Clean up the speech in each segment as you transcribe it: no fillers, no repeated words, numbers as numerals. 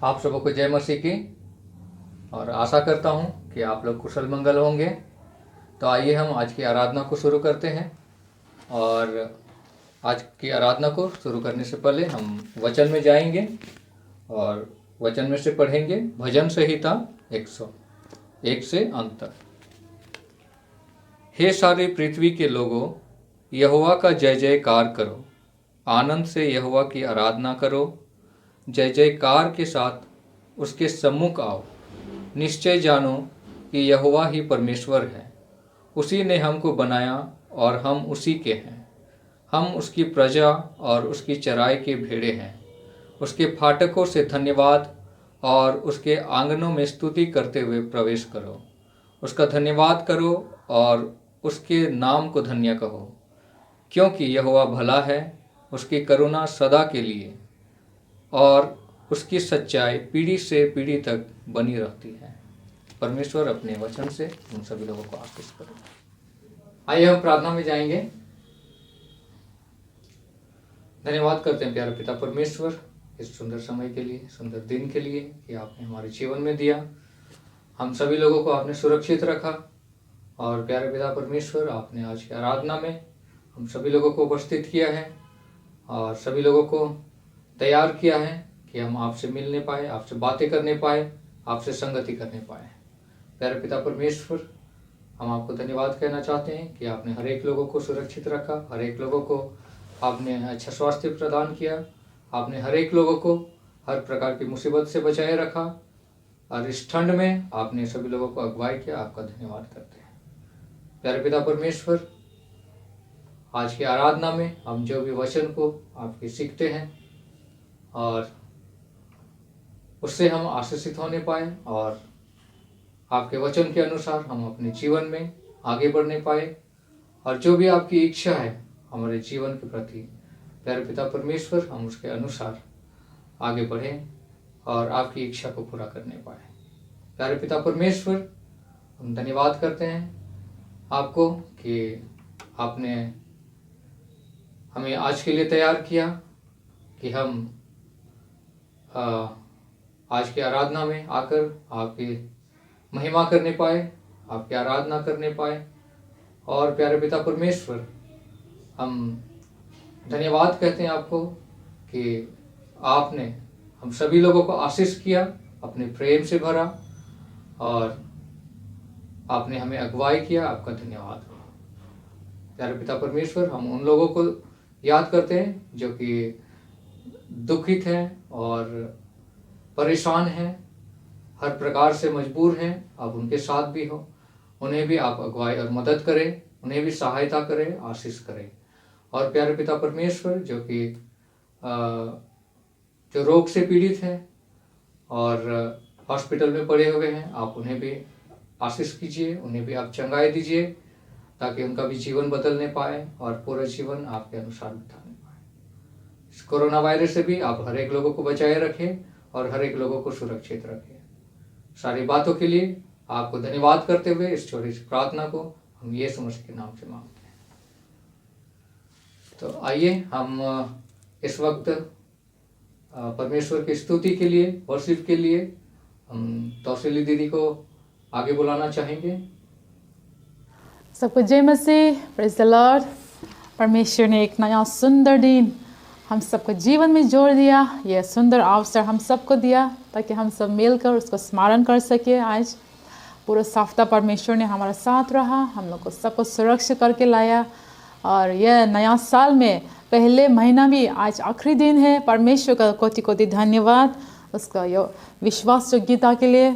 आप सबों को जय मसीह की। और आशा करता हूँ कि आप लोग कुशल मंगल होंगे। तो आइए हम आज की आराधना को शुरू करते हैं। और आज की आराधना को शुरू करने से पहले हम वचन में जाएंगे और वचन में से पढ़ेंगे भजन संहिता 101 से अंत तक। हे सारी पृथ्वी के लोगों, यहोवा का जय जयकार करो, आनंद से यहोवा की आराधना करो, जय जयकार के साथ उसके सम्मुख आओ। निश्चय जानो कि यहोवा ही परमेश्वर है, उसी ने हमको बनाया और हम उसी के हैं। हम उसकी प्रजा और उसकी चराई के भेड़े हैं। उसके फाटकों से धन्यवाद और उसके आंगनों में स्तुति करते हुए प्रवेश करो। उसका धन्यवाद करो और उसके नाम को धन्य कहो, क्योंकि यहोवा भला है, उसकी करुणा सदा के लिए और उसकी सच्चाई पीढ़ी से पीढ़ी तक बनी रहती है। परमेश्वर अपने वचन से उन सभी लोगों को आशीष करे। आइए हम प्रार्थना में जाएंगे। धन्यवाद करते हैं प्यारे पिता परमेश्वर इस सुंदर समय के लिए, सुंदर दिन के लिए कि आपने हमारे जीवन में दिया। हम सभी लोगों को आपने सुरक्षित रखा। और प्यारे पिता परमेश्वर, आपने आज की आराधना में हम सभी लोगों को उपस्थित किया है और सभी लोगों को तैयार किया है कि हम आपसे मिलने पाए, आपसे बातें करने पाए, आपसे संगति करने पाए। प्यारे पिता परमेश्वर, हम आपको धन्यवाद कहना चाहते हैं कि आपने हर एक लोगों को सुरक्षित रखा, हर एक लोगों को आपने अच्छा स्वास्थ्य प्रदान किया, आपने हर एक लोगों को हर प्रकार की मुसीबत से बचाए रखा और इस ठंड में आपने सभी लोगों को अगुवाई किया। आपका धन्यवाद करते हैं। प्यारे पिता परमेश्वर, आज की आराधना में हम जो भी वचन को आपके सीखते हैं और उससे हम आशीषित होने पाए और आपके वचन के अनुसार हम अपने जीवन में आगे बढ़ने पाए और जो भी आपकी इच्छा है हमारे जीवन के प्रति, प्यारे पिता परमेश्वर, हम उसके अनुसार आगे बढ़ें और आपकी इच्छा को पूरा करने पाए। प्यारे पिता परमेश्वर, हम धन्यवाद करते हैं आपको कि आपने हमें आज के लिए तैयार किया कि हम आज की आराधना में आकर आपकी महिमा करने पाए, आपकी आराधना करने पाए। और प्यारे पिता परमेश्वर, हम धन्यवाद कहते हैं आपको कि आपने हम सभी लोगों को आशीष किया, अपने प्रेम से भरा और आपने हमें अगुवाई किया। आपका धन्यवाद। प्यारे पिता परमेश्वर, हम उन लोगों को याद करते हैं जो कि दुखित हैं और परेशान हैं, हर प्रकार से मजबूर हैं। आप उनके साथ भी हो, उन्हें भी आप अगुवाई और मदद करें, उन्हें भी सहायता करें, आशीष करें। और प्यारे पिता परमेश्वर, जो कि जो रोग से पीड़ित हैं और हॉस्पिटल में पड़े हुए हैं, आप उन्हें भी आशीष कीजिए, उन्हें भी आप चंगाई दीजिए ताकि उनका भी जीवन बदलने पाए और पूरा जीवन आपके अनुसार बिताने पाए। इस कोरोना वायरस से भी आप हर एक लोगों को बचाए रखें और हर एक लोगों को सुरक्षित रखें। सारी बातों के लिए आपको धन्यवाद करते हुए इस छोटी सी प्रार्थना को हम यीशु मसीह के नाम से मांगते हैं। तो आइए हम इस वक्त परमेश्वर की स्तुति के लिए, वर्शिप के लिए हम तौसीली दीदी को आगे बुलाना चाहेंगे। सबको जय मसीह, प्रेज द लॉर्ड। परमेश्वर ने एक नया सुंदर दिन हम सबको जीवन में जोड़ दिया। यह सुंदर अवसर हम सबको दिया ताकि हम सब मिलकर उसको स्मरण कर सके। आज पूरा सप्ताह परमेश्वर ने हमारा साथ रहा, हम लोग को सबको सुरक्षित करके लाया। और यह नया साल में पहले महीना भी आज आखिरी दिन है। परमेश्वर का कोटि कोटि धन्यवाद उसका यह विश्वास योग्यता के लिए।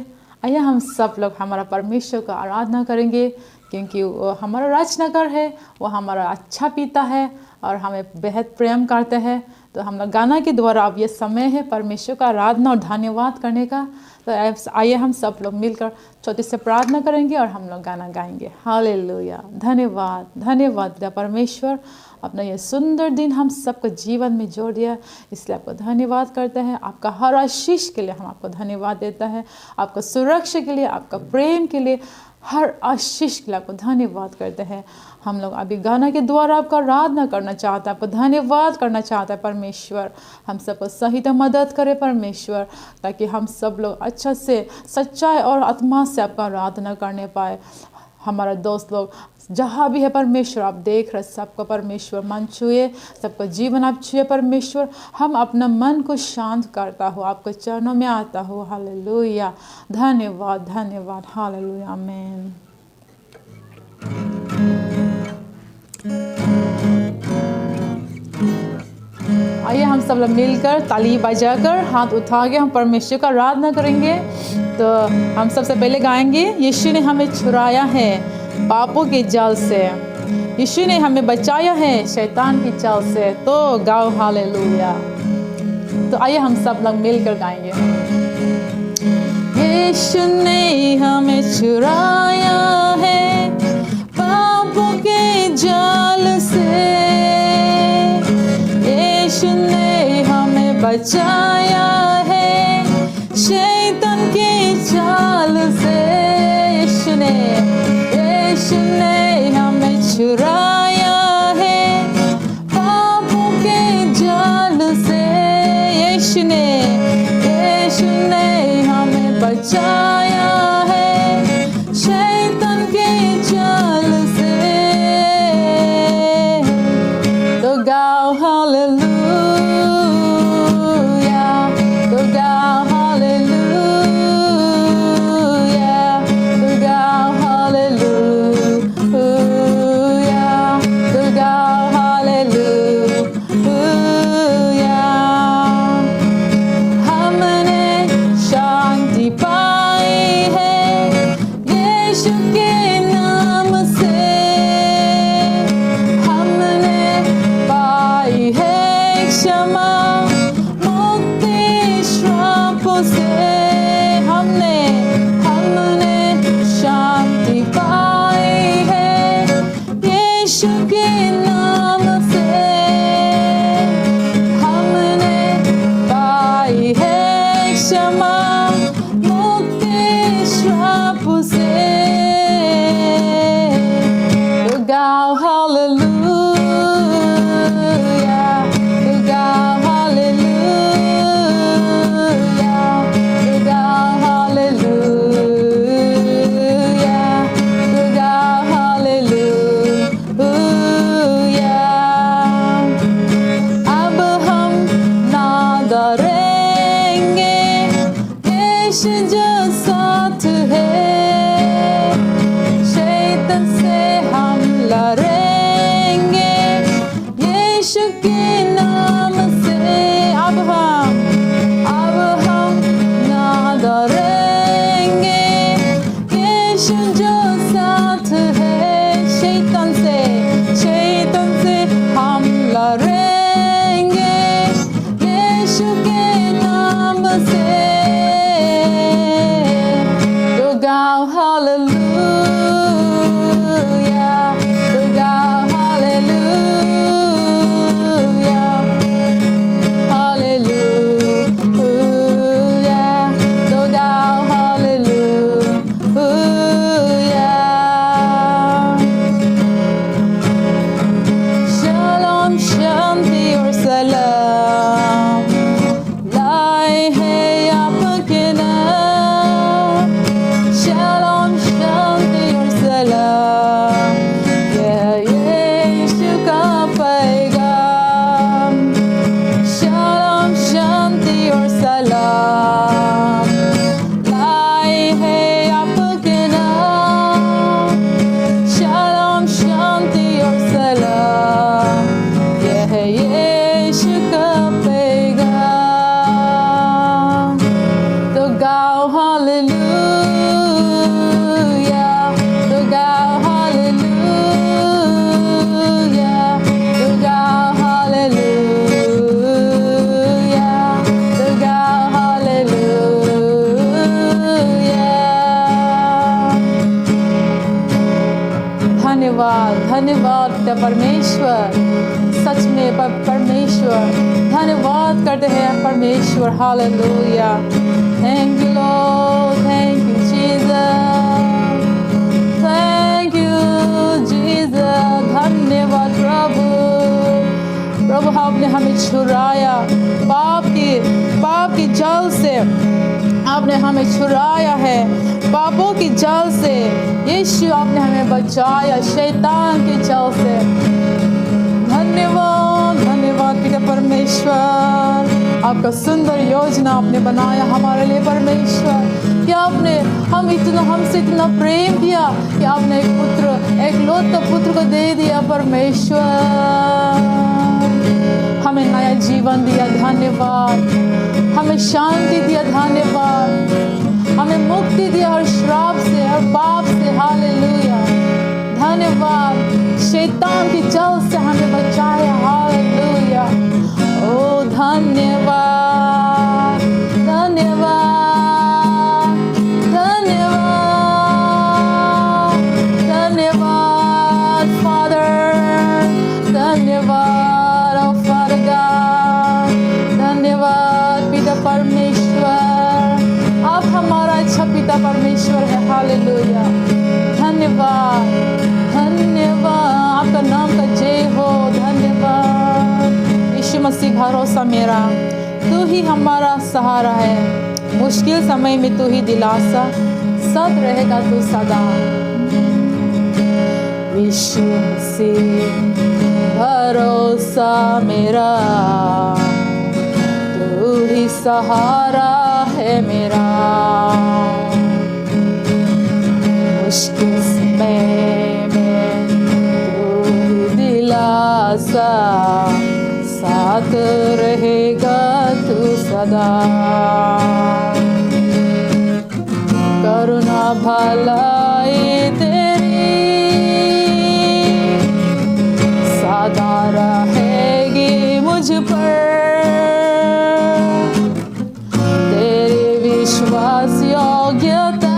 आइए हम सब लोग हमारा परमेश्वर का आराधना करेंगे, क्योंकि वो हमारा रचनाकार है, वो हमारा अच्छा पिता है और हमें बेहद प्रेम करते हैं। तो हम लोग गाना के द्वारा अब ये समय है परमेश्वर का आराधना और धन्यवाद करने का। तो आइए हम सब लोग मिलकर छोटे से प्रार्थना करेंगे और हम लोग गाना गाएंगे। हालेलुया। धन्यवाद, धन्यवाद पिता परमेश्वर, अपना ये सुंदर दिन हम सबको जीवन में जोड़ दिया, इसलिए आपको धन्यवाद करते हैं। आपका हर आशीष के लिए हम आपको धन्यवाद देता है, आपका सुरक्षा के लिए, आपका प्रेम के लिए, हर आशीष के लिए आपको धन्यवाद करते हैं। हम लोग अभी गाना के द्वारा आपका आराधना करना चाहते हैं, आपको धन्यवाद करना चाहते हैं परमेश्वर। हम सबको सही तो मदद करे परमेश्वर, ताकि हम सब लोग अच्छा से सच्चाई और आत्मा से आपका आराधना करने पाए। हमारा दोस्त लोग जहाँ भी है परमेश्वर, आप देख रहे सबको परमेश्वर मन छुए, सबको जीवन आप छुए परमेश्वर। हम अपना मन को शांत करता हो, आपके चरणों में आता हो। हालेलुया, धन्यवाद धन्यवाद, हालेलुया, आमीन। आइए हम सब लोग मिलकर ताली बजाकर हाथ उठा के हम परमेश्वर का आराधना करेंगे। तो हम सबसे पहले गाएंगे, यीशु ने हमें छुड़ाया है पापों के जाल से, यीशु ने हमें बचाया है शैतान की चाल से। तो गाओ हालेलुया। तो आइए हम सब लोग मिलकर गाएंगे। यीशु ने हमें छुड़ाया है पापों के जाल से, यीशु ने हमें बचाया है शैतान की चाल से। यीशु ने हमें छुड़ाया है पापों के जाल से, यीशु ने हमें बचाया है शैतान के जाल से। तो गाओ हालेलुया, तो गाओ हालेलुया, तो गाओ हालेलुया, तो गाओ हालेलुया। हमने शांति पाई है यीशु के नाम से, हमने पाई है क्षमा मुक्ति श्रापों से, हमने शांति पाई है यीशु के नाम से, हमने पाई है क्षमा मुक्ति श्रापों से। तो गाओ हालेलुया, तो गाओ हालेलुया, तो गाओ हालेलुया, तो गाओ हालेलुया। अब हम ना डरेंगे, यीशु जो साथ है, शैतान से हम लड़ेंगे यीशु के नाम से। अब हम ना डरेंगे, यीशु जो साथ है, शैतान से हम लड़ेंगे यीशु के नाम से। तो गाओ हालेलुया, तो गाओ हालेलुया, हालेलुया, तो गाओ हालेलुया। शालोम शांति और सलाम लाए हैं आपके नाम, शालोम शांति और सलाम, यह यीशु का पैगाम। शालोम शांति और सलाम लाए हैं आपके नाम, शालोम शांति और सलाम, यह यीशु का पैगाम। तो गाओ हालेलुया, तो गाओ हालेलुया, तो गाओ हालेलुया, तो गाओ हालेलुया। धन्यवाद धन्यवाद पिता परमेश्वर, सच में परमेश्वर धन्यवाद करते हैं परमेश्वर। Hallelujah, thank you Lord, thank you Jesus, आपने हमें छुड़ाया, पाप की जाल से आपने हमें छुड़ाया है, पापों की जाल से यीशु आपने हमें बचाया, शैतान की जाल से। धन्यवाद धन्यवाद पिता परमेश्वर, आपका सुंदर योजना आपने बनाया हमारे लिए परमेश्वर, कि आपने हमसे इतना प्रेम किया कि आपने एक लौता पुत्र को दे दिया परमेश्वर, हमें नया जीवन दिया, धन्यवाद, हमें शांति दिया, धन्यवाद, हमें मुक्ति दिया हर श्राप से, हर पाप से, हालेलुया, धन्यवाद, शैतान की जाल से हमें बचाया, हालेलुया, ओ धन्यवाद धन्यवाद धन्यवाद धन्यवाद फादर, धन्यवाद ओ फादर गॉड, धन्यवाद पिता परमेश्वर, आप हमारा अच्छा पिता परमेश्वर है, हालेलुया, धन्यवाद धन्यवाद, आपका नाम का जय हो, धन्यवाद यीशु मसीह, भरोसा मेरा, तू ही हमारा सहारा है, मुश्किल समय में तू ही दिलासा, साथ रहेगा तू सदा, यीशु मसीह भरोसा मेरा, तू ही सहारा है मेरा, मुश्किल समय में तू ही दिलासा, साथ रहेगा तू सदा, करुणा भलाई तेरी सदा रहेगी मुझ पर, तेरी विश्वास योग्यता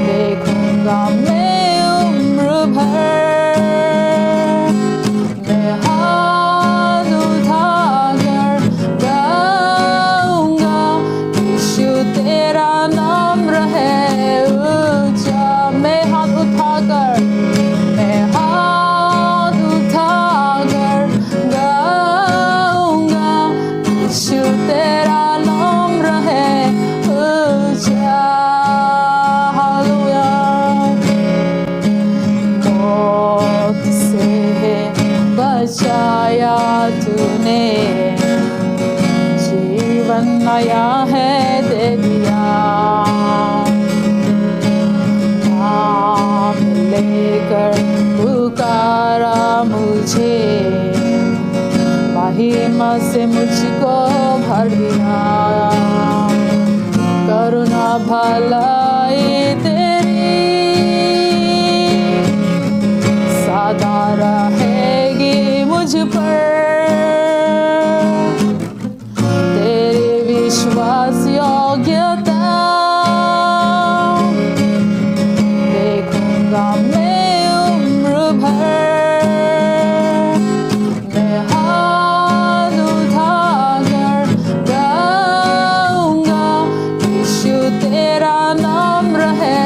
देखूंगा मैं उम्र भर, मैं हाथ उठाकर गाऊंगा, यीशु तेरा नाम रहे ऊंचा, मैं हाथ उठाकर गाऊंगा, यीशु तेरा नाम रहे ऊंचा, हालेलुया, मौत से बचाया तूने, जीवन नया है दे दिया, नाम लेकर पुकारा मुझे, महिमा से मुझको भर दिया, करुणा भलाई तेरी सदा रहेगी मुझ पर, तेरी विश्वास योग्यता देखूंगा मैं उम्र भर, मैं हाथ उठाकर गाऊंगा, यीशु तेरा नाम रहे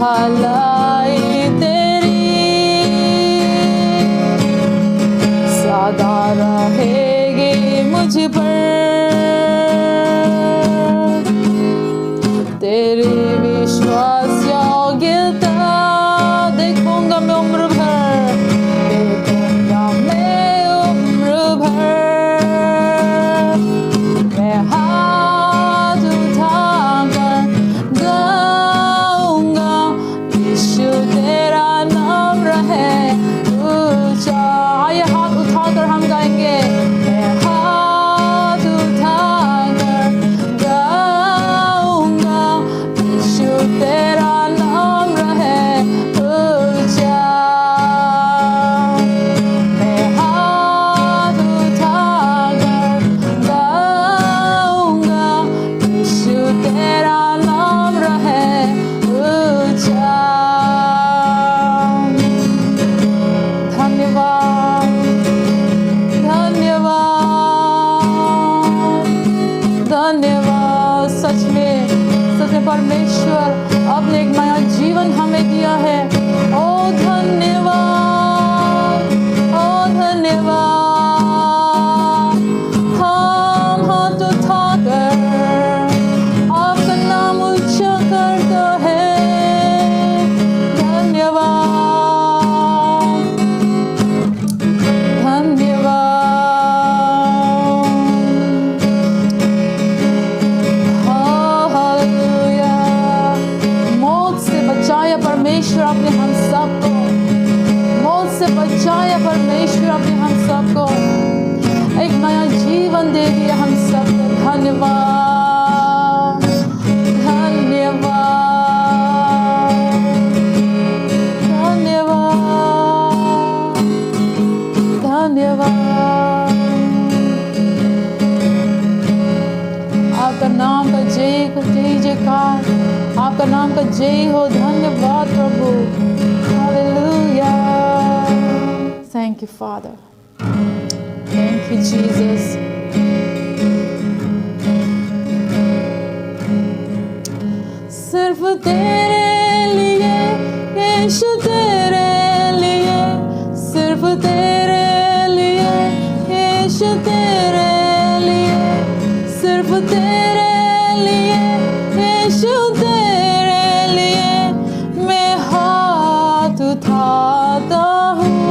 भलाई तेरी सदा रहेगी मुझ पर, तेरी विश्वास योग्यता देखूंगा मैं उम्र भर, देखूंगा मैं उम्र भर। मैं हाथ उठाकर गाऊंगा, यीशु तेरा नाम रहे ऊंचा। आइए हाथ उठाकर हम गाएंगे। मैं हाथ उठाकर गाऊंगा, यीशु तेरा नाम रहे ऊंचा। मैं हाथ उठाकर गाऊंगा, यीशु तेरा नाम रहे ऊंचा। धन्यवाद, धन्यवाद, धन्यवाद। सच में परमेश्वर अपने एक नया जीवन हमें दिया है। ओ धन्यवाद, ओ धन्यवाद। हम हाथ उठाकर आपका नाम ऊंचा करता है। धन्यवाद, धन्यवाद। हालेलुया। मौत से बचाया परमेश्वर अपने हम सबको, मौत से बचाया परमेश्वर अपने हम सबको, एक नया जीवन दे दिया हम सबको। धन्यवाद, धन्यवाद, धन्यवाद, धन्यवाद। आपका नाम का जय जयकार, आपका नाम का जय हो। धन्यवाद प्रभु। हालेलुया। Thank you father, thank you Jesus. सिर्फ तेरे लिए यीशु, तेरे लिए, सिर्फ तेरे लिए यीशु, तेरे लिए, सिर्फ तेरे लिए यीशु, तेरे लिए मैं हाथ उठाता हूँ।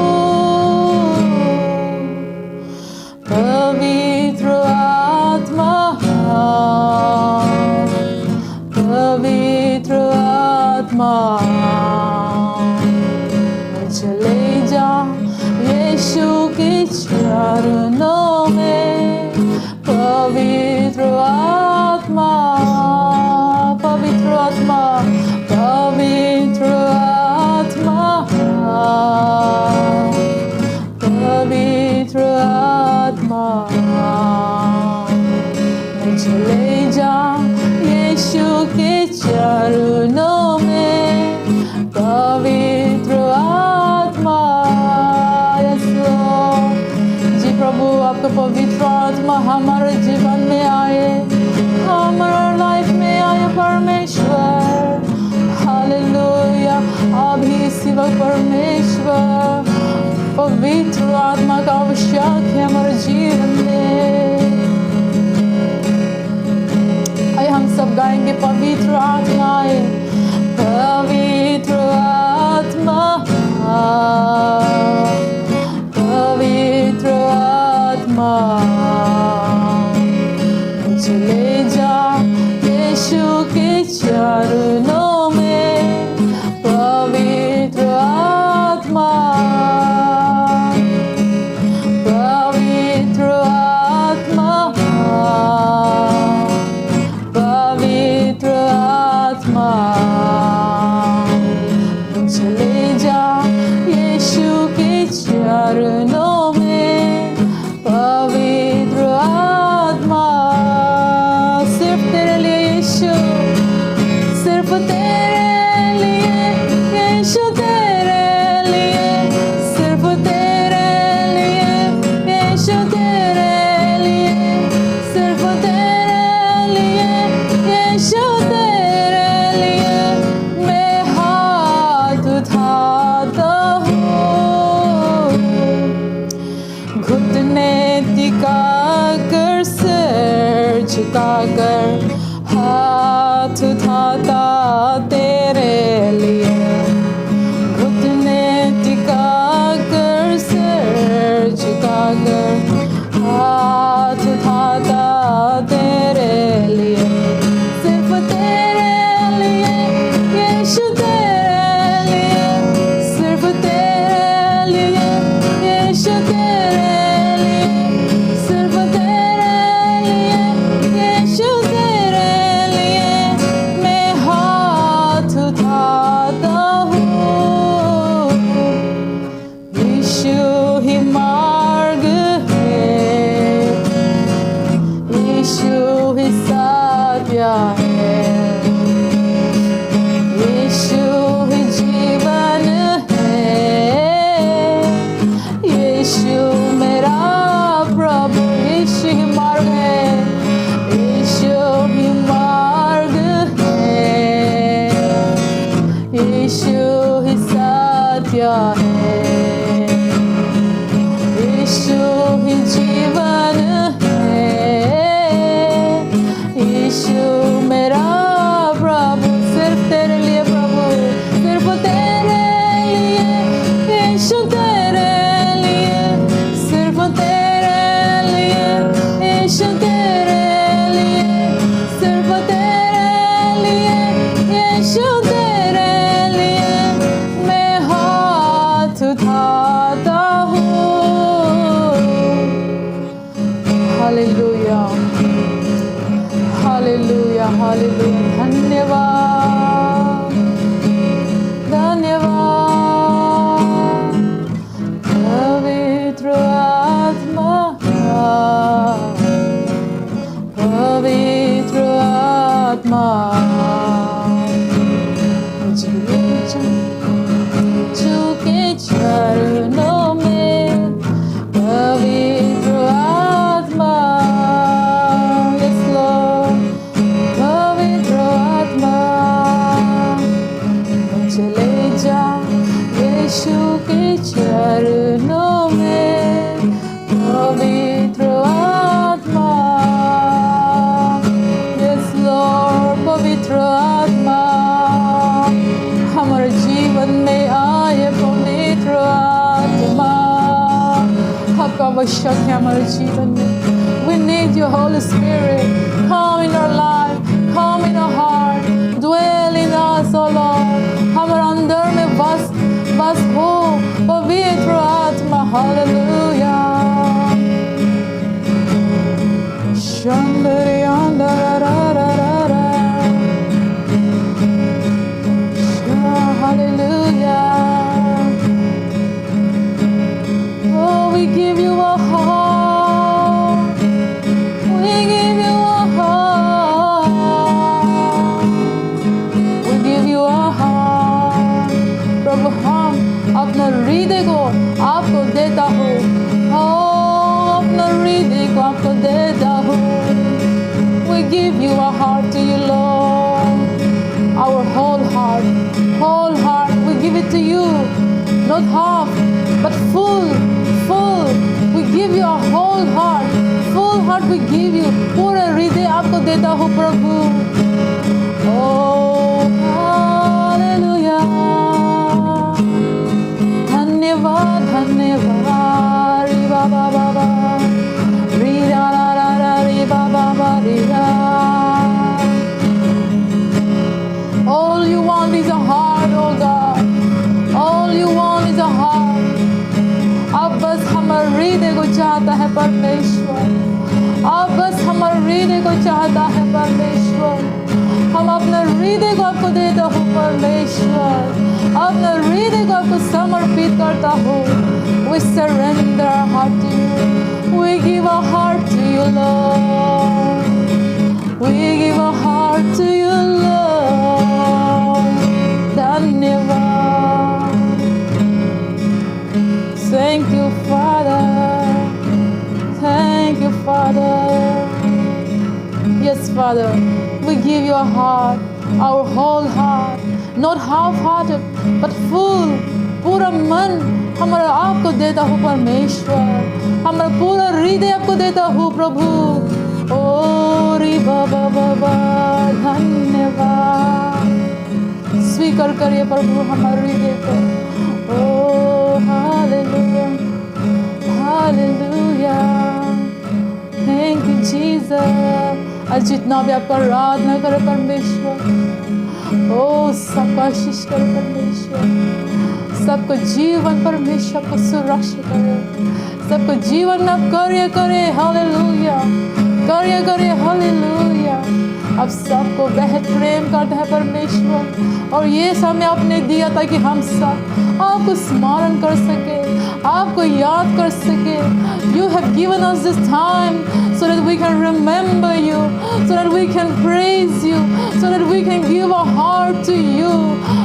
पवित्र आत्मा, पवित्र आत्मा, मुझे ले जा यीशु के चरणों में। पवित्र आत्मा, पवित्र आत्मा, पवित्र आत्मा, पवित्र आत्मा, मुझे ले जा यीशु के चरणों में। पवित्र आत्मा, यस लॉर्ड। जी प्रभु, आपका पवित्र आत्मा हमारे जीवन में आए, हमारे लाइफ में आए परमेश्वर। हालेलुया। अभी इसी वक्त परमेश्वर पवित्र आत्मा का आवश्यक है हमारे जीवन में। आइए हम सब गाएंगे पवित्र आत्माए, पवित्र आत्मा, पवित्र आत्मा, मुझे ले जा यीशु के चरणों में। पवित्र आत्मा, पवित्र आत्मा, पवित्र आत्मा, मुझे ले जा यीशु के चरणों में। पवित्र आत्मा, सिर्फ तेरे लिए यीशु, सिर्फ तेरे लिए यीशु, तेरे लिए, सिर्फ तेरे लिए यीशु, तेरे लिए, सिर्फ तेरे लिए यीशु, तेरे लिए मैं हाथ झुकाकर हाथ उठाता तेरे लिए, घुटने टिकाकर सिर झुकाकर हाथ उठाता तेरे लिए, सिर्फ तेरे लिए यीशु, तेरे लिए, सिर्फ तेरे लिए यीशु, तेरे लिए, सिर्फ तेरे लिए यीशु, तेरे लिए मैं हाथ उठाता हूँ। यीशु ही मार्ग है, यीशु ही सत्य है, यीशु ही जीवन है, यीशु मेरा प्रभु, यीशु ही मार्ग है, यीशु ही मार्ग है, यीशु ही सत्य है, यीशु ही जीवन है, यीशु मेरा प्रभु, सिर्फ तेरे लिए प्रभु, सिर्फ तेरे लिए यीशु, तेरे लिए, सिर्फ तेरे लिए यीशु, तेरे लिए, सिर्फ तेरे लिए यीशु, तेरे लिए मैं हाथ उठाता हूँ। हालेलुया, हालेलुया, हालेलुया, धन्यवाद, धन्यवाद। पवित्र आत्मा, पवित्र आत्मा, मुझे ले झुके चरणों में, पवित्र आत्मा, yes Lord, पवित्र आत्मा, मुझे ले जा यीशु के चरणों में, पवित्र आत्मा, yes Lord, पवित्र आत्मा हमारे जीवन में आए, पवित्र आत्मा आपका आवश्यक है हमारे जीवन में। We need your Holy Spirit, come in our life, come in our heart, dwell in us, oh Lord, हमारे अंदर में बस हो पवित्र आत्मा, hallelujah. Shandari andarararara, hallelujah. Oh, we give you a heart, we give you a heart, we give you a heart। प्रभु हम अपना हृदय को आपको देता हूँ, अपना हृदय को आपको देता हूँ। We give you our heart to you, Lord, our whole heart, we give it to you, not half, but full, we give you our whole heart, full heart we give you, पूरा हृदय आपको देता हूँ प्रभु। Oh, hallelujah, धन्यवाद, धन्यवाद, री बाबा बाबा, री रा रा रा रा, री बाबा बाबा, री रा। All you want is a heart, oh God, all you want is a heart। अब बस हमारे हृदय को चाहता है परमेश्वर, अब बस हमारे हृदय को चाहता है परमेश्वर। हम अपना हृदय को आपको देता हूँ परमेश्वर, अपना हृदय को आपको समर्पित करता हूँ। We surrender our heart to you, we give our heart to you, Lord, we give our heart to you, Lord। धन्यवाद, thank you Father, thank you Father। Yes Father, we give you our heart, our whole heart, not half-hearted but full। पूरा मन हमारा आपको देता हूँ परमेश्वर, हमारा पूरा हृदय आपको देता हूँ प्रभु। ओ री बाबा बाबा धन्यवाद। स्वीकार करिए प्रभु हमारे हृदय को। ओ हालेलुया हालेलुया, थैंक यू जीसस। आज जितना भी आपका आराधना करे परमेश्वर, ओ सबका आशीष करे परमेश्वर, सबको जीवन परमेश्वर को सुरक्षित करे, सबको जीवन में कार्य करे। हालेलुया कार्य करे हालेलुया। अब सबको बेहद प्रेम करता है परमेश्वर, और ये समय आपने दिया ताकि हम सब आपको स्मरण कर सके, आपको याद कर सके। You have given us this time so that we can remember you, so that we can praise you, so that we can give our heart to you,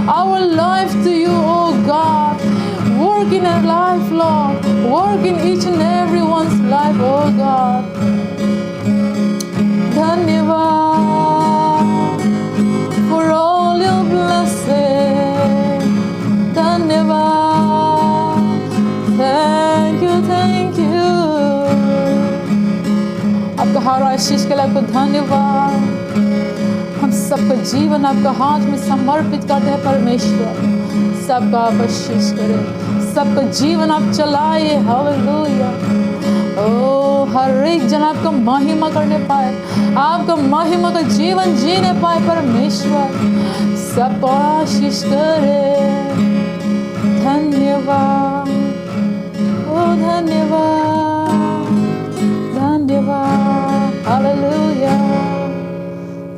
our life to you, oh God. Work in our life, Lord. Work in each and everyone's life, oh God. धन्यवाद for all your blessings. धन्यवाद, thank you, thank you. आपका हर आशीष के लिए आपको धन्यवाद। हम सबका जीवन आपका हाथ में समर्पित करते हैं परमेश्वर। सबका आप आशीष करें, सबका जीवन आप चलाए। हालेलुया। ओ हर एक जन आपका महिमा करने पाए, आपका महिमा का जीवन जीने पाए परमेश्वर। सबको आशीष करे। धन्यवाद ओ धन्यवाद धन्यवाद। Hallelujah.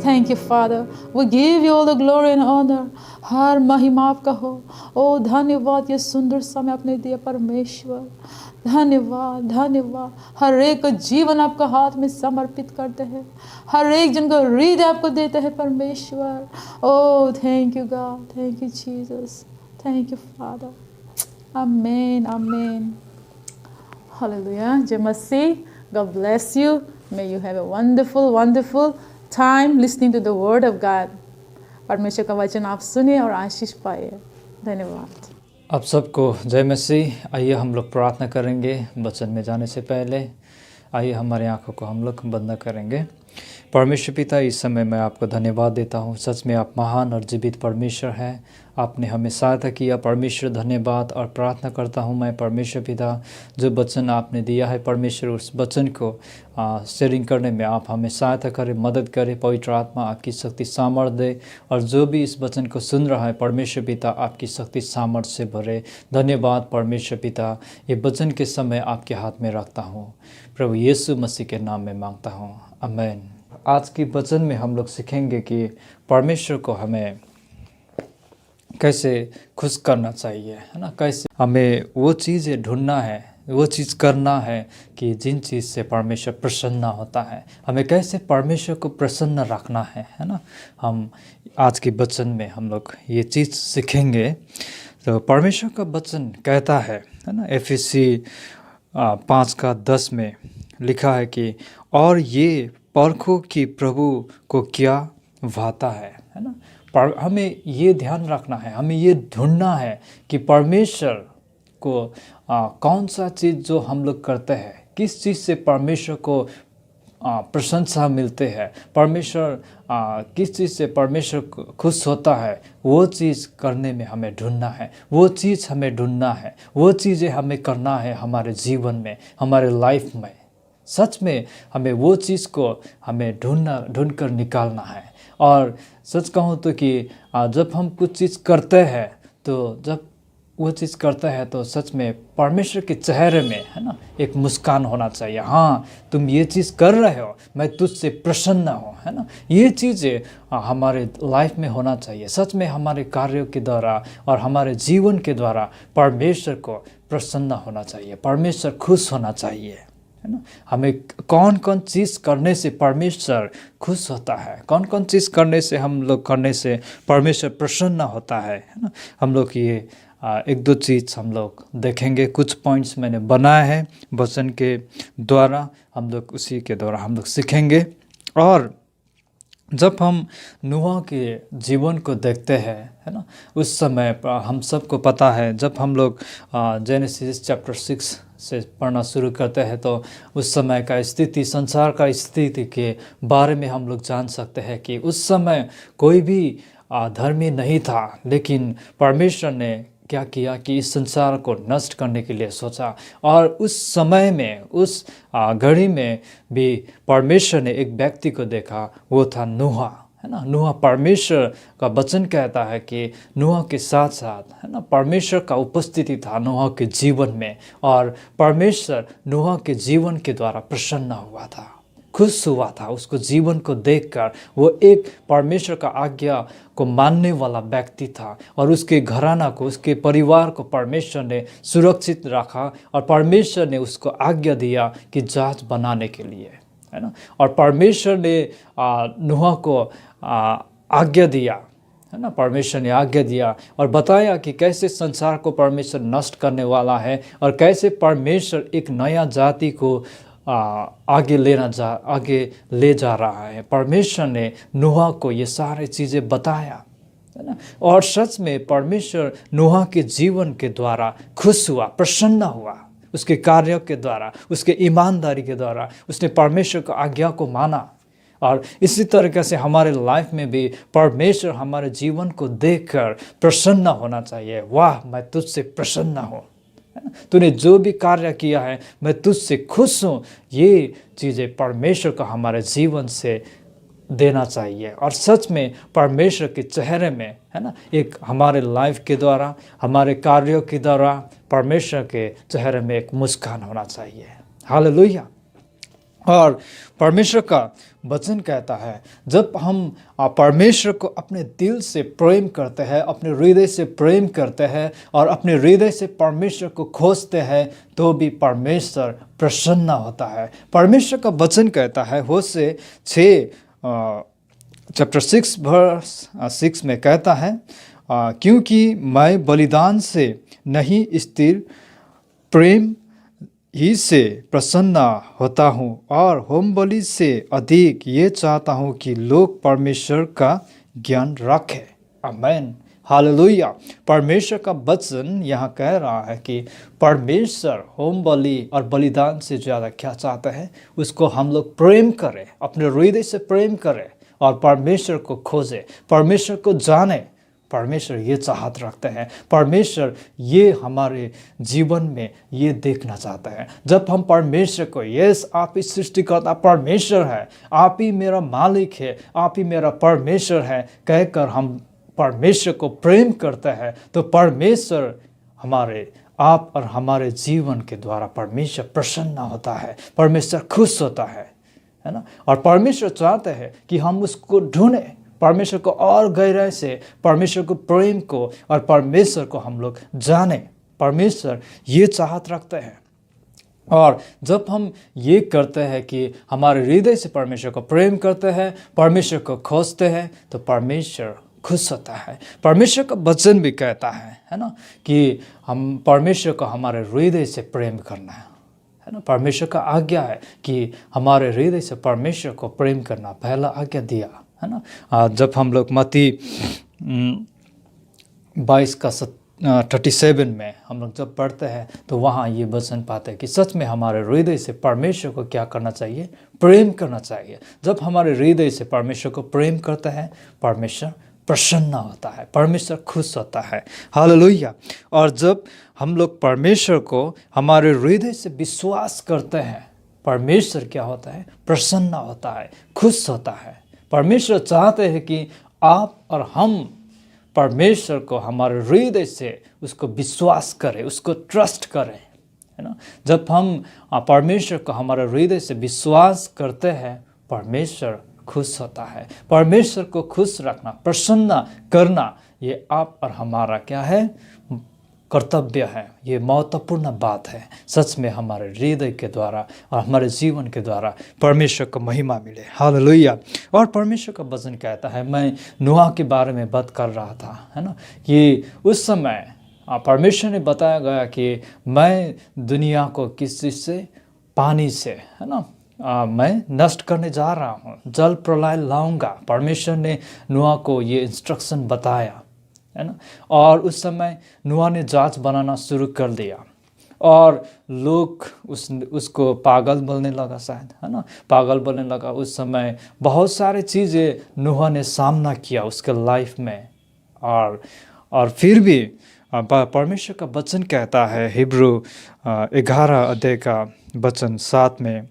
Thank you, Father. We give you all the glory and honor. हर महिमा आपका हो। ओ धन्यवाद, ये सुंदर समय आपने दिया परमेश्वर। धन्यवाद धन्यवाद। हर एक का जीवन आपका हाथ में समर्पित करते हैं, हर एक जन को हृदय आपको देते हैं परमेश्वर। ओ thank you God, thank you Jesus, thank you father. आमेन आमेन। हालेलुया। जय मसीह। God bless you. May you have a wonderful, wonderful time listening to the word of God. परमेश्वर का वचन आप सुनिए और आशीष पाइए। धन्यवाद। आप सबको जय मसीह। आइए हम लोग प्रार्थना करेंगे वचन में जाने से पहले। आइए हमारे आंखों को हम लोग बंद करेंगे। परमेश्वर पिता, इस समय मैं आपको धन्यवाद देता हूँ। सच में आप महान और जीवित परमेश्वर हैं। आपने हमें सहायता किया परमेश्वर, धन्यवाद। और प्रार्थना करता हूँ मैं परमेश्वर पिता, जो वचन आपने दिया है परमेश्वर, उस वचन को शेयरिंग करने में आप हमें सहायता करें, मदद करें। पवित्र आत्मा आपकी शक्ति सामर्थ्य दे, और जो भी इस वचन को सुन रहा है परमेश्वर पिता, आपकी शक्ति सामर्थ्य से भरे। धन्यवाद परमेश्वर पिता। ये वचन के समय आपके हाथ में रखता हूँ, प्रभु यीशु मसीह के नाम में मांगता हूँ, आमीन। आज की वचन में हम लोग सीखेंगे कि परमेश्वर को हमें कैसे खुश करना चाहिए, है ना। कैसे हमें वो चीज़ें ढूंढना है, वो चीज़ करना है कि जिन चीज़ से परमेश्वर प्रसन्न होता है। हमें कैसे परमेश्वर को प्रसन्न रखना है ना। हम आज के वचन में हम लोग ये चीज़ सीखेंगे। तो परमेश्वर का वचन कहता है ना, एफएससी 5:10 में लिखा है कि और ये परखो कि प्रभु को क्या भाता है ना। पर हमें ये ध्यान रखना है, हमें ये ढूंढना है कि परमेश्वर को कौन सा चीज़ जो हम लोग करते हैं, किस चीज़ से परमेश्वर को प्रशंसा मिलते हैं, परमेश्वर किस चीज़ से परमेश्वर खुश होता है, वो चीज़ करने में हमें ढूंढना है। वो चीज़ हमें ढूंढना है, वो चीज़ें हमें करना है हमारे जीवन में, हमारे लाइफ में। सच में हमें वो चीज़ को हमें ढूंढ कर निकालना है। और सच कहूँ तो कि जब हम कुछ चीज़ करते हैं, तो जब वो चीज़ करता है तो सच में परमेश्वर के चेहरे में, है ना, एक मुस्कान होना चाहिए। हाँ, तुम ये चीज़ कर रहे हो, मैं तुझसे प्रसन्न हूँ, है ना। ये चीज़ें हमारे लाइफ में होना चाहिए। सच में हमारे कार्यों के द्वारा और हमारे जीवन के द्वारा परमेश्वर को प्रसन्न होना चाहिए, परमेश्वर खुश होना चाहिए, है ना। हमें कौन कौन चीज़ करने से परमेश्वर खुश होता है, कौन कौन चीज़ करने से हम लोग करने से परमेश्वर प्रसन्न होता है ना। हम लोग ये एक दो चीज़ हम लोग देखेंगे। कुछ पॉइंट्स मैंने बनाए हैं वचन के द्वारा, हम लोग उसी के द्वारा हम लोग सीखेंगे। और जब हम नूह के जीवन को देखते हैं, है ना, उस समय हम सबको पता है, जब हम लोग जेनेसिस चैप्टर 6 से पढ़ना शुरू करते हैं तो उस समय का स्थिति, संसार का स्थिति के बारे में हम लोग जान सकते हैं कि उस समय कोई भी धर्मी नहीं था, लेकिन परमेश्वर ने क्या किया कि इस संसार को नष्ट करने के लिए सोचा। और उस समय में, उस घड़ी में भी परमेश्वर ने एक व्यक्ति को देखा, वो था नूह, है ना। नूह, परमेश्वर का वचन कहता है कि नूह के साथ साथ, है ना, परमेश्वर का उपस्थिति था नूह के जीवन में, और परमेश्वर नूह के जीवन के द्वारा प्रसन्न हुआ था, खुश हुआ था। उसको जीवन को देखकर वो एक परमेश्वर का आज्ञा को मानने वाला व्यक्ति था, और उसके घराना को, उसके परिवार को परमेश्वर ने सुरक्षित रखा, और परमेश्वर ने उसको आज्ञा दिया कि जहाज बनाने के लिए, है ना। और परमेश्वर ने नूह को आज्ञा दिया, है ना। परमेश्वर ने आज्ञा दिया और बताया कि कैसे संसार को परमेश्वर नष्ट करने वाला है, और कैसे परमेश्वर एक नया जाति को आगे ले जा रहा है। परमेश्वर ने नूह को ये सारी चीज़ें बताया, है ना। और सच में परमेश्वर नूह के जीवन के द्वारा खुश हुआ, प्रसन्न हुआ। उसके कार्यों के द्वारा, उसके ईमानदारी के द्वारा उसने परमेश्वर की आज्ञा को माना। और इसी तरीके से हमारे लाइफ में भी परमेश्वर हमारे जीवन को देखकर प्रसन्न होना चाहिए। वाह, मैं तुझसे प्रसन्न हूँ, तूने जो भी कार्य किया है मैं तुझसे खुश हूँ। ये चीज़ें परमेश्वर को हमारे जीवन से देना चाहिए। और सच में परमेश्वर के चेहरे में, है ना, एक हमारे लाइफ के द्वारा, हमारे कार्यों के द्वारा परमेश्वर के चेहरे में एक मुस्कान होना चाहिए। हालेलुया। और परमेश्वर का वचन कहता है, जब हम परमेश्वर को अपने दिल से प्रेम करते हैं, अपने हृदय से प्रेम करते हैं, और अपने हृदय से परमेश्वर को खोजते हैं, तो भी परमेश्वर प्रसन्न होता है। परमेश्वर का वचन कहता है, होशे 6 चैप्टर 6 वर्स 6 में कहता है, क्योंकि मैं बलिदान से नहीं, स्थिर प्रेम ही से प्रसन्न होता हूँ, और होम बलि से अधिक ये चाहता हूँ कि लोग परमेश्वर का ज्ञान रखें। आमीन, हालेलुया। परमेश्वर का वचन यहाँ कह रहा है कि परमेश्वर होम बलि और बलिदान से ज़्यादा क्या चाहते हैं, उसको हम लोग प्रेम करें, अपने हृदय से प्रेम करें, और परमेश्वर को खोजें, परमेश्वर को जानें। परमेश्वर ये चाहत रखते हैं, परमेश्वर ये हमारे जीवन में ये देखना चाहता है। जब हम परमेश्वर को, यस आप ही सृष्टिकर्ता परमेश्वर है, आप ही मेरा मालिक है, आप ही मेरा परमेश्वर है कहकर हम परमेश्वर को प्रेम करते हैं, तो परमेश्वर हमारे आप और हमारे जीवन के द्वारा परमेश्वर प्रसन्न होता है, परमेश्वर खुश होता है ना। और परमेश्वर चाहते हैं कि हम उसको ढूंढें, परमेश्वर को और गहराई से, परमेश्वर को प्रेम को, और परमेश्वर को हम लोग जाने। परमेश्वर ये चाहत रखते हैं। और जब हम ये करते हैं कि हमारे हृदय से परमेश्वर को प्रेम करते हैं, परमेश्वर को खोजते हैं, तो परमेश्वर खुश होता है। परमेश्वर का वचन भी कहता है ना, कि हम परमेश्वर को हमारे हृदय से प्रेम करना है ना। परमेश्वर का आज्ञा है कि हमारे हृदय से परमेश्वर को प्रेम करना, पहला आज्ञा दिया है ना। जब हम लोग मत्ती 22 का 37 में हम लोग जब पढ़ते हैं, तो वहाँ ये वचन पाते हैं कि सच में हमारे हृदय से परमेश्वर को क्या करना चाहिए, प्रेम करना चाहिए। जब हमारे हृदय से परमेश्वर को प्रेम करते हैं, परमेश्वर प्रसन्न होता है, परमेश्वर खुश होता है। हालेलुया। और जब हम लोग परमेश्वर को हमारे हृदय से विश्वास करते हैं, परमेश्वर क्या होता है, प्रसन्न होता है, खुश होता है। परमेश्वर चाहते हैं कि आप और हम परमेश्वर को हमारे हृदय से उसको विश्वास करें, उसको ट्रस्ट करें, है ना। जब हम परमेश्वर को हमारे हृदय से विश्वास करते हैं, परमेश्वर खुश होता है। परमेश्वर को खुश रखना, प्रसन्न करना, ये आप और हमारा क्या है, कर्तव्य है। ये महत्वपूर्ण बात है। सच में हमारे हृदय के द्वारा और हमारे जीवन के द्वारा परमेश्वर को महिमा मिले। हालेलुया। और परमेश्वर का वचन कहता है, मैं नूह के बारे में बात कर रहा था, है ना, कि उस समय परमेश्वर ने बताया गया कि मैं दुनिया को किस चीज़ से, पानी से, है ना, मैं नष्ट करने जा रहा हूँ, जल प्रलय लाऊंगा। परमेश्वर ने नूह को ये इंस्ट्रक्शन बताया, है ना। और उस समय नूह ने जहाज बनाना शुरू कर दिया। और लोग उसको पागल बोलने लगा शायद, है ना, पागल बोलने लगा। उस समय बहुत सारे चीज़ें नूह ने सामना किया उसके लाइफ में। और फिर भी परमेश्वर का वचन कहता है हिब्रू 11 अध्याय का वचन 7 में,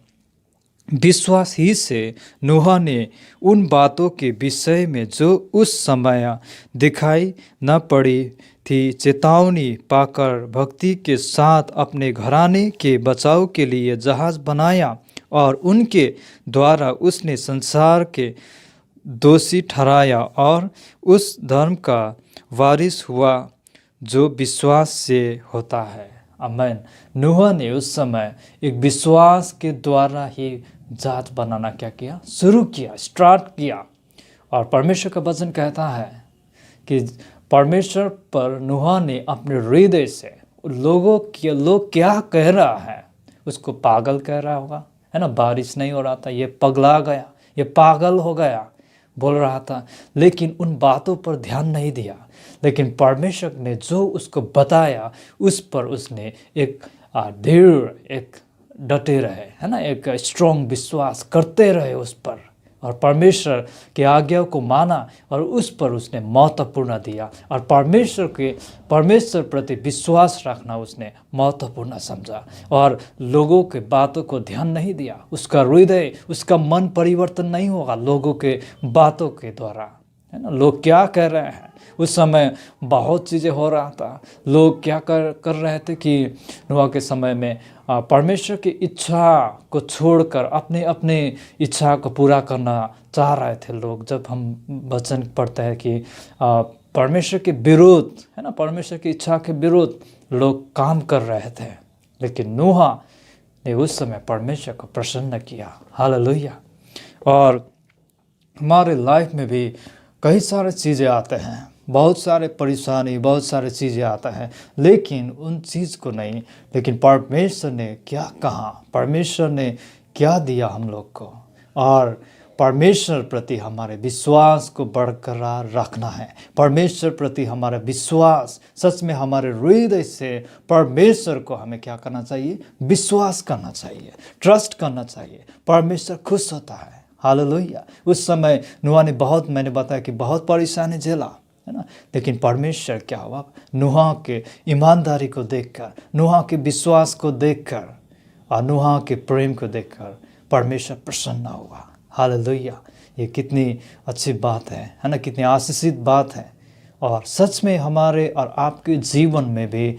विश्वास ही से नूह ने उन बातों के विषय में जो उस समय दिखाई न पड़ी थी चेतावनी पाकर भक्ति के साथ अपने घराने के बचाव के लिए जहाज बनाया, और उनके द्वारा उसने संसार के दोषी ठहराया और उस धर्म का वारिस हुआ जो विश्वास से होता है। आमीन। नूह ने उस समय एक विश्वास के द्वारा ही जात बनाना क्या किया, शुरू किया, स्टार्ट किया। और परमेश्वर का वचन कहता है कि परमेश्वर पर नूह ने अपने हृदय से लोग क्या कह रहा है उसको पागल कह रहा होगा, है ना, बारिश नहीं हो रहा था, ये पगला गया, ये पागल हो गया बोल रहा था, लेकिन उन बातों पर ध्यान नहीं दिया। लेकिन परमेश्वर ने जो उसको बताया उस पर उसने एक दृढ़, एक डटे रहे, है ना, एक स्ट्रॉन्ग विश्वास करते रहे उस पर, और परमेश्वर की आज्ञा को माना और उस पर उसने महत्वपूर्ण दिया। और परमेश्वर प्रति विश्वास रखना उसने महत्वपूर्ण समझा और लोगों के बातों को ध्यान नहीं दिया। उसका हृदय, उसका मन परिवर्तन नहीं होगा लोगों के बातों के द्वारा, है ना। लोग क्या कह रहे हैं, उस समय बहुत चीज़ें हो रहा था। लोग क्या कर रहे थे कि नूह के समय में परमेश्वर की इच्छा को छोड़कर अपने अपने इच्छा को पूरा करना चाह रहे थे लोग। जब हम वचन पढ़ते हैं कि परमेश्वर के विरुद्ध, है ना, परमेश्वर की इच्छा के विरुद्ध लोग काम कर रहे थे, लेकिन नूह ने उस समय परमेश्वर को प्रसन्न किया। हालेलुया। और हमारे लाइफ में भी कई सारे चीज़ें आते हैं, बहुत सारे परेशानी, बहुत सारे चीज़ें आता है, लेकिन उन चीज़ को नहीं, लेकिन परमेश्वर ने क्या कहा, परमेश्वर ने क्या दिया हम लोग को, और परमेश्वर प्रति हमारे विश्वास को बरकरार रखना है। परमेश्वर प्रति हमारा विश्वास, सच में हमारे हृदय से परमेश्वर को हमें क्या करना चाहिए, विश्वास करना चाहिए, ट्रस्ट करना चाहिए। परमेश्वर खुश होता है। हालेलुया। उस समय नूह ने मैंने बताया कि बहुत परेशानी झेला, है ना, लेकिन परमेश्वर क्या हुआ, नूह के ईमानदारी को देखकर, नूह के विश्वास को देखकर और नूह के प्रेम को देखकर परमेश्वर प्रसन्न हुआ। हालेलुया। ये कितनी अच्छी बात है ना, कितनी आशीषित बात है। और सच में हमारे और आपके जीवन में भी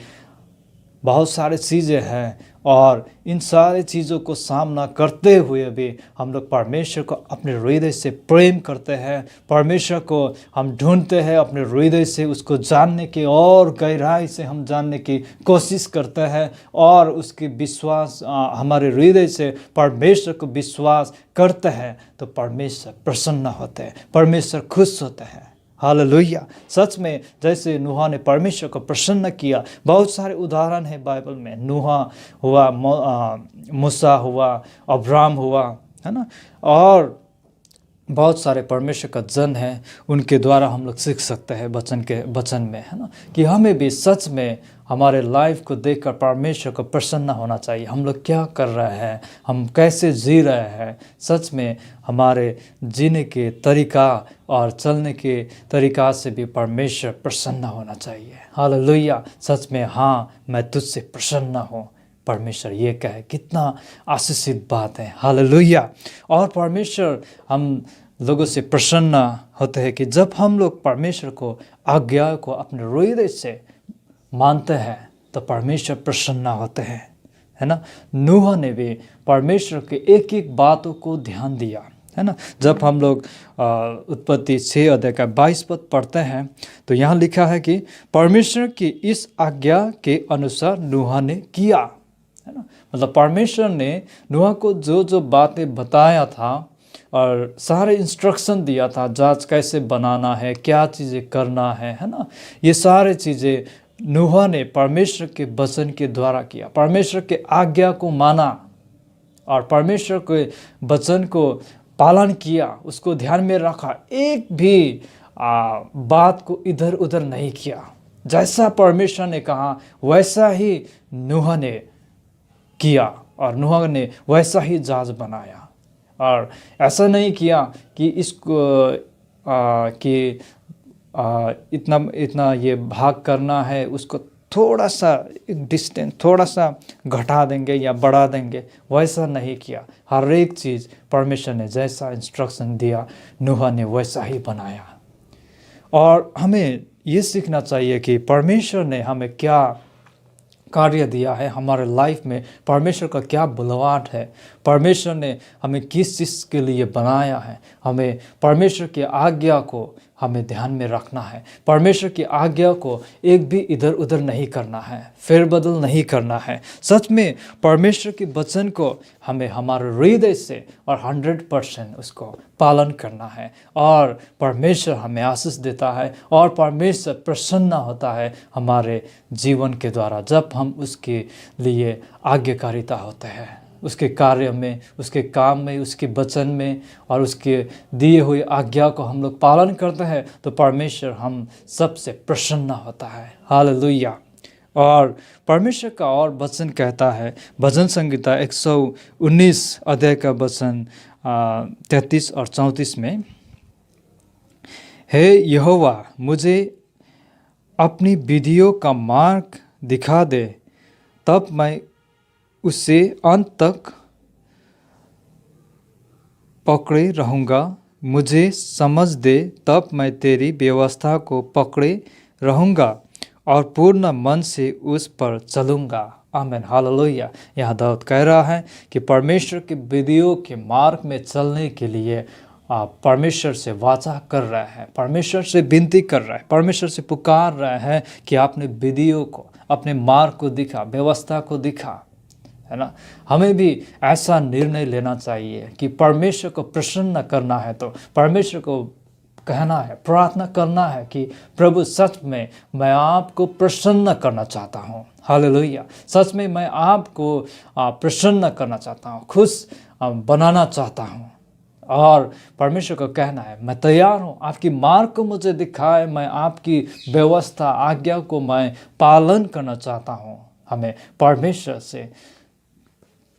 बहुत सारी चीज़ें हैं, और इन सारी चीज़ों को सामना करते हुए भी हम लोग परमेश्वर को अपने हृदय से प्रेम करते हैं। परमेश्वर को हम ढूंढते हैं अपने हृदय से, उसको जानने की और गहराई से हम जानने की कोशिश करते हैं, और उसके विश्वास हमारे हृदय से परमेश्वर को विश्वास करते हैं, तो परमेश्वर प्रसन्न होते हैं, परमेश्वर खुश होते हैं। हालेलुया। सच में जैसे नूह ने परमेश्वर को प्रसन्न किया, बहुत सारे उदाहरण हैं बाइबल में। नूह हुआ, मूसा हुआ, अब्राहम हुआ, है ना, और बहुत सारे परमेश्वर का जन है, उनके द्वारा हम लोग सीख सकते हैं वचन में, है ना, कि हमें भी सच में हमारे लाइफ को देखकर परमेश्वर को प्रसन्न होना चाहिए। हम लोग क्या कर रहे हैं, हम कैसे जी रहे हैं, सच में हमारे जीने के तरीका और चलने के तरीका से भी परमेश्वर प्रसन्न होना चाहिए। हालेलुया। सच में हाँ, मैं तुझसे प्रसन्न हूँ, परमेश्वर ये कहे, कितना आशीषित बात है। हालेलुया। और परमेश्वर हम लोगों से प्रसन्न होते हैं कि जब हम लोग परमेश्वर को आज्ञा को अपने हृदय से मानते हैं तो परमेश्वर प्रसन्न होते हैं, है ना। नूह ने भी परमेश्वर के एक एक बातों को ध्यान दिया, है ना। जब हम लोग उत्पत्ति 6 अध्याय का 22 पद पढ़ते हैं तो यहाँ लिखा है कि परमेश्वर की इस आज्ञा के अनुसार नूह ने किया, है ना। मतलब परमेश्वर ने नूह को जो जो बातें बताया था और सारे इंस्ट्रक्शन दिया था, जहाज कैसे बनाना है, क्या चीज़ें करना है ना, ये सारे चीज़ें नूह ने परमेश्वर के वचन के द्वारा किया, परमेश्वर के आज्ञा को माना और परमेश्वर के वचन को पालन किया, उसको ध्यान में रखा, एक भी बात को इधर उधर नहीं किया, जैसा परमेश्वर ने कहा वैसा ही नूह ने किया और नूह ने वैसा ही जहाज बनाया। और ऐसा नहीं किया कि इसको इतना ये भाग करना है, उसको थोड़ा सा डिस्टेंस थोड़ा सा घटा देंगे या बढ़ा देंगे, वैसा नहीं किया। हर एक चीज़ परमेश्वर ने जैसा इंस्ट्रक्शन दिया नूह ने वैसा ही बनाया। और हमें ये सीखना चाहिए कि परमेश्वर ने हमें क्या कार्य दिया है हमारे लाइफ में, परमेश्वर का क्या बुलाहट है, परमेश्वर ने हमें किस चीज़ के लिए बनाया है। हमें परमेश्वर की आज्ञा को हमें ध्यान में रखना है। परमेश्वर की आज्ञा को एक भी इधर उधर नहीं करना है, फेरबदल नहीं करना है। सच में परमेश्वर के वचन को हमें हमारे हृदय से और 100% उसको पालन करना है। और परमेश्वर हमें आशीष देता है और परमेश्वर प्रसन्न होता है हमारे जीवन के द्वारा जब हम उसके लिए आज्ञाकारिता होते हैं, उसके कार्य में, उसके काम में, उसके वचन में और उसके दिए हुए आज्ञा को हम लोग पालन करते हैं तो परमेश्वर हम सबसे प्रसन्न होता है। हालेलुया। और परमेश्वर का और वचन कहता है भजन संहिता 119 अध्याय का वचन 33 और 34 में, हे यहोवा मुझे अपनी विधियों का मार्ग दिखा दे, तब मैं उसे अंत तक पकड़े रहूँगा। मुझे समझ दे, तब मैं तेरी व्यवस्था को पकड़े रहूँगा और पूर्ण मन से उस पर चलूँगा। आमीन, हालेलुया। यहाँ दाऊद कह रहा है कि परमेश्वर की विधियों के मार्ग में चलने के लिए परमेश्वर से वाचा कर रहा है, परमेश्वर से विनती कर रहा है, परमेश्वर से पुकार रहा है कि आपने विधियों को, अपने मार्ग को दिखा, व्यवस्था को दिखा, है ना। हमें भी ऐसा निर्णय लेना चाहिए कि परमेश्वर को प्रसन्न करना है तो परमेश्वर को कहना है, प्रार्थना करना है कि प्रभु सच में मैं आपको प्रसन्न करना चाहता हूँ। हालेलुया। सच में मैं आपको प्रसन्न करना चाहता हूँ, खुश बनाना चाहता हूँ। और परमेश्वर को कहना है मैं तैयार हूँ, आपकी मार्ग को मुझे दिखाए, मैं आपकी व्यवस्था आज्ञा को मैं पालन करना चाहता हूँ। हमें परमेश्वर से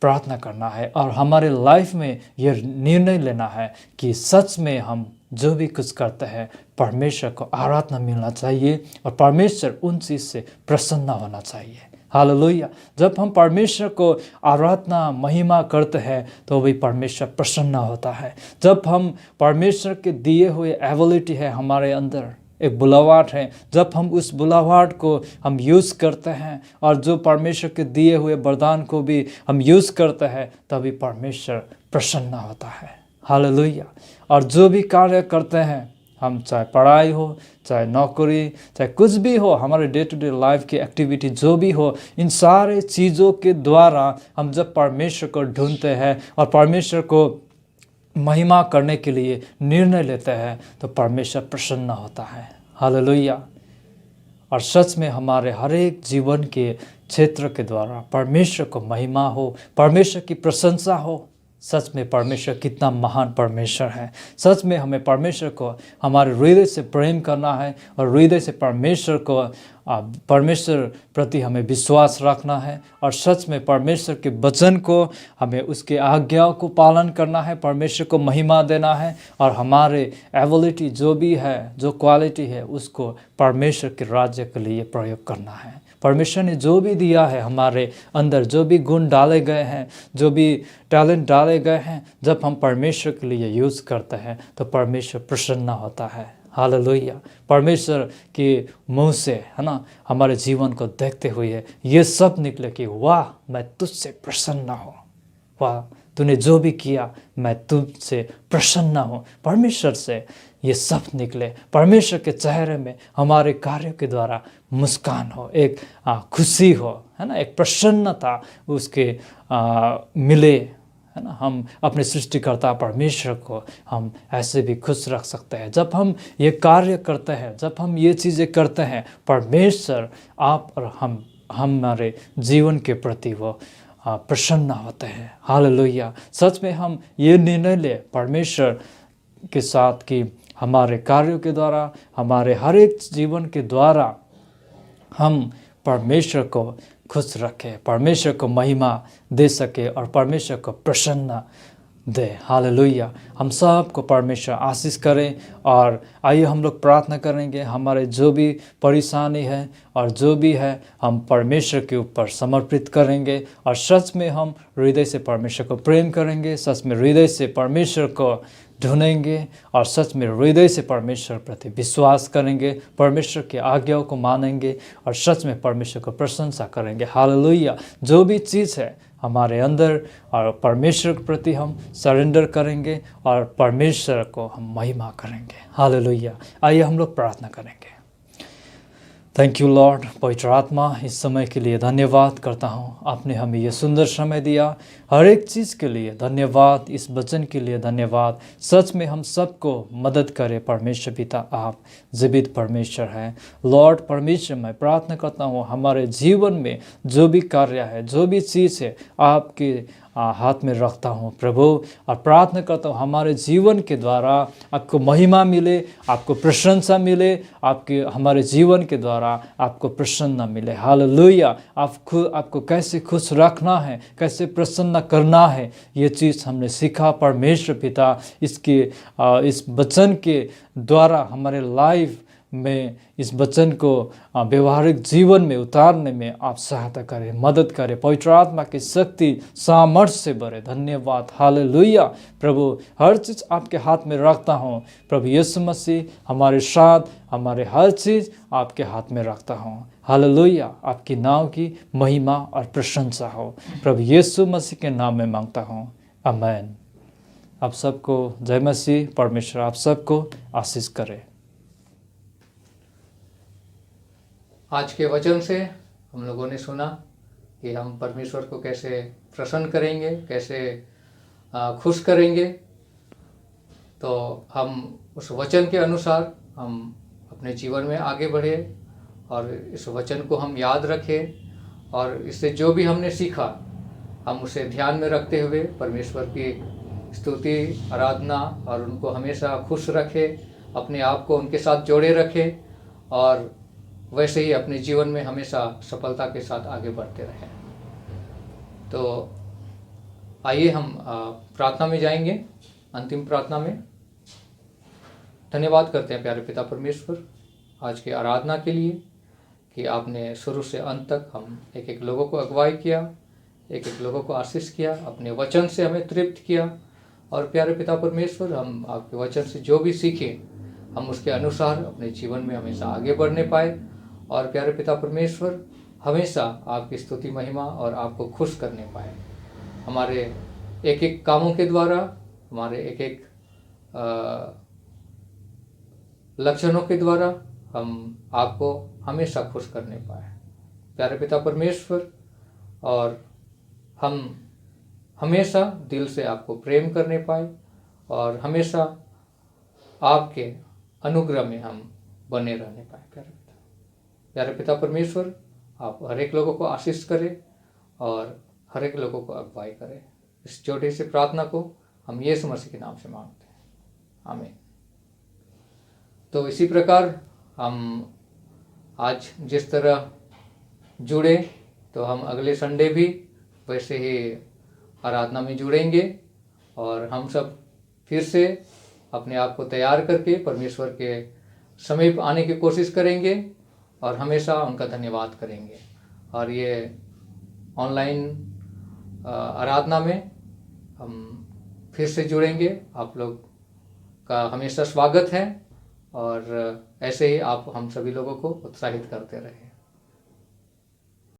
प्रार्थना करना है और हमारे लाइफ में यह निर्णय लेना है कि सच में हम जो भी कुछ करते हैं परमेश्वर को आराधना मिलना चाहिए और परमेश्वर उन चीज़ से प्रसन्न होना चाहिए। हालेलुया। जब हम परमेश्वर को आराधना महिमा करते हैं तो भी परमेश्वर प्रसन्न होता है। जब हम परमेश्वर के दिए हुए एबिलिटी है हमारे अंदर, एक बुलाहट है, जब हम उस बुलाहट को हम यूज़ करते हैं और जो परमेश्वर के दिए हुए वरदान को भी हम यूज़ करते हैं तभी परमेश्वर प्रसन्न होता है। हालेलुया। और जो भी कार्य करते हैं हम, चाहे पढ़ाई हो, चाहे नौकरी, चाहे कुछ भी हो, हमारे डे टू डे लाइफ की एक्टिविटी जो भी हो, इन सारे चीज़ों के द्वारा हम जब परमेश्वर को ढूंढते हैं और परमेश्वर को महिमा करने के लिए निर्णय लेते हैं तो परमेश्वर प्रसन्न होता है। हालेलुया। और सच में हमारे हर एक जीवन के क्षेत्र के द्वारा परमेश्वर को महिमा हो, परमेश्वर की प्रशंसा हो। सच में परमेश्वर कितना महान परमेश्वर है। सच में हमें परमेश्वर को हमारे हृदय से प्रेम करना है और हृदय से परमेश्वर को परमेश्वर प्रति हमें विश्वास रखना है और सच में परमेश्वर के वचन को, हमें उसके आज्ञाओं को पालन करना है, परमेश्वर को महिमा देना है और हमारे एबिलिटी जो भी है, जो क्वालिटी है, उसको परमेश्वर के राज्य के लिए प्रयोग करना है। परमेश्वर ने जो भी दिया है हमारे अंदर, जो भी गुण डाले गए हैं, जो भी टैलेंट डाले गए हैं, जब हम परमेश्वर के लिए यूज़ करते हैं तो परमेश्वर प्रसन्न होता है। हालेलुया। परमेश्वर के मुंह से, है ना, हमारे जीवन को देखते हुए ये सब निकले कि वाह मैं तुझसे प्रसन्न हूँ, वाह तूने जो भी किया मैं तुझसे प्रसन्न हूँ। परमेश्वर से ये सब निकले, परमेश्वर के चेहरे में हमारे कार्यों के द्वारा मुस्कान हो, एक खुशी हो, है ना, एक प्रसन्नता उसके मिले, है ना। हम अपने सृष्टिकर्ता परमेश्वर को हम ऐसे भी खुश रख सकते हैं। जब हम ये कार्य करते हैं, जब हम ये चीज़ें करते हैं, परमेश्वर आप और हम हमारे जीवन के प्रति वो प्रसन्न होते हैं। हालेलुया। सच में हम ये निर्णय ले परमेश्वर के साथ कि हमारे कार्यों के द्वारा, हमारे हर एक जीवन के द्वारा हम परमेश्वर को खुश रखें, परमेश्वर को महिमा दे सके और परमेश्वर को प्रसन्न दे। हालेलुया। हम सबको परमेश्वर आशीष करें। और आइए हम लोग प्रार्थना करेंगे। हमारे जो भी परेशानी है और जो भी है हम परमेश्वर के ऊपर समर्पित करेंगे और सच में हम हृदय से परमेश्वर को प्रेम करेंगे, सच में हृदय से परमेश्वर को ढूंढेंगे और सच में हृदय से परमेश्वर प्रति विश्वास करेंगे, परमेश्वर की आज्ञाओं को मानेंगे और सच में परमेश्वर को प्रशंसा करेंगे। हालेलुया। जो भी चीज़ है हमारे अंदर और परमेश्वर के प्रति हम सरेंडर करेंगे और परमेश्वर को हम महिमा करेंगे। हालेलुया। आइए हम लोग प्रार्थना करेंगे। Thank you Lord. पवित्र आत्मा, इस समय के लिए धन्यवाद करता हूँ। आपने हमें ये सुंदर समय दिया, हर एक चीज़ के लिए धन्यवाद, इस वचन के लिए धन्यवाद। सच में हम सबको मदद करें परमेश्वर पिता, आप जीवित परमेश्वर हैं। लॉर्ड परमेश्वर, मैं प्रार्थना करता हूँ हमारे जीवन में जो भी कार्य है, जो भी चीज़ है, आपके हाथ में रखता हूँ प्रभु, और प्रार्थना करता हूँ हमारे जीवन के द्वारा आपको महिमा मिले, आपको प्रशंसा मिले, आपके हमारे जीवन के द्वारा आपको प्रसन्न मिले। हालेलुया। आपको कैसे खुश रखना है, कैसे प्रसन्न करना है, ये चीज़ हमने सीखा परमेश्वर पिता। इस वचन के द्वारा हमारे लाइफ में इस वचन को व्यवहारिक जीवन में उतारने में आप सहायता करें, मदद करें। पवित्र आत्मा की शक्ति सामर्थ्य से भरे। धन्यवाद। हालेलुया। प्रभु, हर चीज़ आपके हाथ में रखता हूँ प्रभु यीशु मसीह, हमारे साथ हमारे हर चीज़ आपके हाथ में रखता हूँ। हालेलुया। आपकी नाम की महिमा और प्रशंसा हो। प्रभु यीशु मसीह के नाम में मांगता हूँ, आमीन। आप सबको जय मसीह। परमेश्वर आप सबको आशीष करे। आज के वचन से हम लोगों ने सुना कि हम परमेश्वर को कैसे प्रसन्न करेंगे, कैसे खुश करेंगे। तो हम उस वचन के अनुसार हम अपने जीवन में आगे बढ़े और इस वचन को हम याद रखें और इससे जो भी हमने सीखा हम उसे ध्यान में रखते हुए परमेश्वर की स्तुति, आराधना और उनको हमेशा खुश रखें, अपने आप को उनके साथ जोड़े रखें और वैसे ही अपने जीवन में हमेशा सफलता के साथ आगे बढ़ते रहें। तो आइए हम प्रार्थना में जाएंगे, अंतिम प्रार्थना में। धन्यवाद करते हैं प्यारे पिता परमेश्वर आज की आराधना के लिए कि आपने शुरू से अंत तक हम एक एक लोगों को अगुवाई किया, एक एक लोगों को आशीष किया, अपने वचन से हमें तृप्त किया। और प्यारे पिता परमेश्वर, हम आपके वचन से जो भी सीखे हम उसके अनुसार अपने जीवन में हमेशा आगे बढ़ने पाए। और प्यारे पिता परमेश्वर, हमेशा आपकी स्तुति, महिमा और आपको खुश करने पाए। हमारे एक एक कामों के द्वारा, हमारे एक एक लक्षणों के द्वारा हम आपको हमेशा खुश करने पाए प्यारे पिता परमेश्वर। और हम हमेशा दिल से आपको प्रेम करने पाए और हमेशा आपके अनुग्रह में हम बने रहने पाए। प्यारे पिता परमेश्वर, आप हर एक लोगों को आशीष करें और हर एक लोगों को अगुवाई करें। इस छोटी सी प्रार्थना को हम यीशु मसीह के नाम से मांगते हैं, आमीन। तो इसी प्रकार हम आज जिस तरह जुड़े तो हम अगले संडे भी वैसे ही आराधना में जुड़ेंगे और हम सब फिर से अपने आप को तैयार करके परमेश्वर के समीप आने की कोशिश करेंगे और हमेशा उनका धन्यवाद करेंगे। और ये ऑनलाइन आराधना में हम फिर से जुड़ेंगे। आप लोग का हमेशा स्वागत है और ऐसे ही आप हम सभी लोगों को उत्साहित करते रहें।